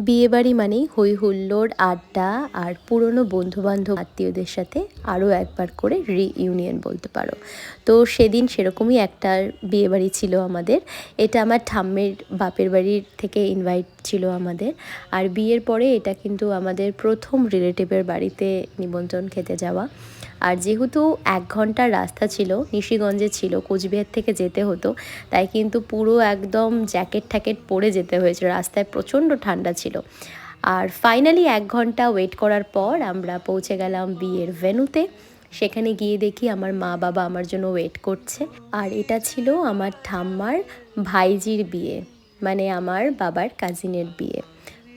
বিয়েবাড়ি মানেই হই হুল্লোড়, আড্ডা আর পুরনো বন্ধুবান্ধব আত্মীয়দের সাথে আরও একবার করে রিইউনিয়ন বলতে পারো। তো সেদিন সেরকমই একটা বিয়েবাড়ি ছিল আমাদের। এটা আমার ঠাম্মের বাপের বাড়ির থেকে ইনভাইট ছিল আমাদের। আর বিয়ের পরে এটা কিন্তু আমাদের প্রথম রিলেটিভের বাড়িতে নিমন্ত্রণ খেতে যাওয়া। আর যেহেতু 1 ঘন্টার রাস্তা ছিল, নিশিগঞ্জে ছিল, কোচবিহার থেকে যেতে হতো, তাই কিন্তু পুরো একদম জ্যাকেট ট্যাকেট পরে যেতে হয়েছিল, রাস্তায় প্রচণ্ড ঠান্ডা ছিল। আর ফাইনালি 1 ঘন্টা ওয়েট করার পর আমরা পৌঁছে গেলাম বিয়ের ভেন্যুতে। সেখানে গিয়ে দেখি আমার মা বাবা আমার জন্য ওয়েট করছে। আর এটা ছিল আমার ঠাম্মার ভাইজির বিয়ে, মানে আমার বাবার কাজিনের বিয়ে।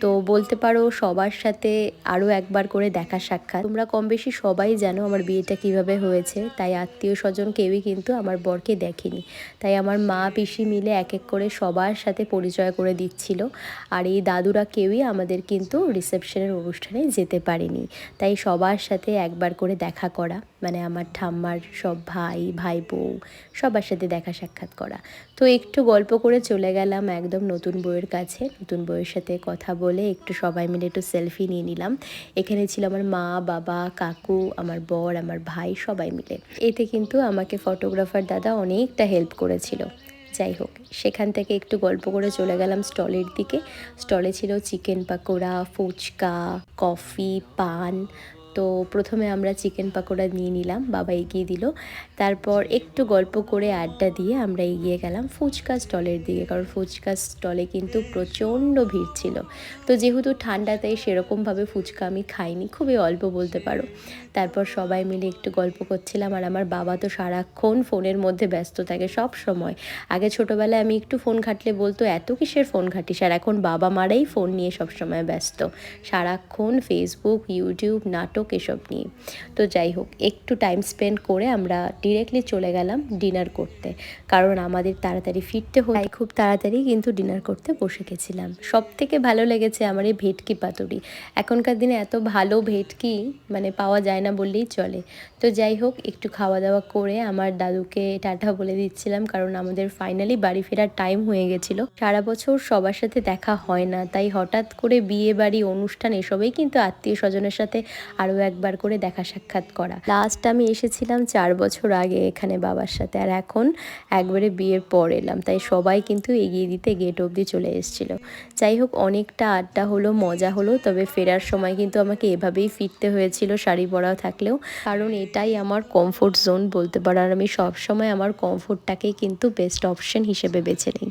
তো বলতে পারো সবার সাথে আরও একবার করে দেখা সাক্ষাৎ। তোমরা কম বেশি সবাই জানো আমার বিয়েটা কিভাবে হয়েছে, তাই আত্মীয় স্বজন কেউই কিন্তু আমার বরকে দেখেনি। তাই আমার মা পিসি মিলে এক এক করে সবার সাথে পরিচয় করে দিচ্ছিল। আর এই দাদুরা কেউই আমাদের কিন্তু রিসেপশনের অনুষ্ঠানে যেতে পারেনি। তাই সবার সাথে একবার করে দেখা করা, মানে আমার ঠাম্মার সব ভাই ভাই বউ সবার সাথে দেখা সাক্ষাৎ করা। তো একটু গল্প করে চলে গেলাম একদম নতুন বউয়ের কাছে। নতুন বউয়ের সাথে কথা বলে একটু সবাই মিলে একটু সেলফি নিয়ে নিলাম। এখানে ছিল আমার মা বাবা কাকু, আমার বর, আমার ভাই, সবাই মিলে। এতে কিন্তু আমাকে ফটোগ্রাফার দাদা অনেকটা হেল্প করেছিল। যাই হোক, সেখান থেকে একটু গল্প করে চলে গেলাম স্টলের দিকে। স্টলে ছিল চিকেন পাকোড়া, ফুচকা, কফি, পান। তো প্রথমে আমরা চিকেন পাকোড়া নিয়ে নিলাম, বাবা এগিয়ে দিল। তারপর একটু গল্প করে আড্ডা দিয়ে আমরা এগিয়ে গেলাম ফুচকা স্টলের দিকে, কারণ ফুচকা স্টলে কিন্তু প্রচণ্ড ভিড় ছিল। তো যেহেতু ঠান্ডা, তাই সেরকমভাবে ফুচকা আমি খাইনি, খুবই অল্প বলতে পারো। তারপর সবাই মিলে একটু গল্প করছিলাম। আর আমার বাবা তো সারাক্ষণ ফোনের মধ্যে ব্যস্ত থাকে সব সময়। আগে ছোটোবেলায় আমি একটু ফোন ঘাঁটলে বলতো এত কিসের ফোন ঘাঁটিস, আর এখন বাবা মারাই ফোন নিয়ে সবসময় ব্যস্ত, সারাক্ষণ ফেসবুক, ইউটিউব, নাটক এসব নিয়ে। তো যাই হোক, একটু টাইম স্পেন্ড করে আমরা ডিরেক্টলি চলে গেলাম ডিনার করতে, কারণ আমাদের তাড়াতাড়ি ফিরতে হয়। তাই খুব তাড়াতাড়ি কিন্তু ডিনার করতে বসে গেছিলাম। সব থেকে ভালো লেগেছে আমার এই ভেটকি পাতুরি। এখনকার দিনে এত ভালো ভেটকি মানে পাওয়া যায় না বললেই চলে। তো যাই হোক, একটু খাওয়া দাওয়া করে আমার দাদুকে টাটা বলে দিচ্ছিলাম, কারণ আমাদের ফাইনালি বাড়ি ফেরার টাইম হয়ে গেছিলো। সারা বছর সবার সাথে দেখা হয় না, তাই হঠাৎ করে বিয়ে বাড়ি, অনুষ্ঠান এসবেই কিন্তু আত্মীয় স্বজনের সাথে আরও একবার করে দেখা সাক্ষাৎ করা। লাস্ট আমি এসেছিলাম 4 বছর আগে এখানে বাবার সাথে, আর এখন একবারে বিয়ের পর এলাম, তাই সবাই কিন্তু এগিয়ে দিতে গেট অবধি চলে এসেছিল। যাই হোক, অনেকটা আড্ডা হলো, মজা হলো। তবে ফেরার সময় কিন্তু আমাকে এভাবেই ফিরতে হয়েছিল শাড়ি পরা থাকলেও, কারণ এটাই আমার কমফোর্ট জোন বলতে পারো। আর আমি সবসময় আমার কমফোর্টটাকেই কিন্তু বেস্ট অপশন হিসেবে বেছে নিই।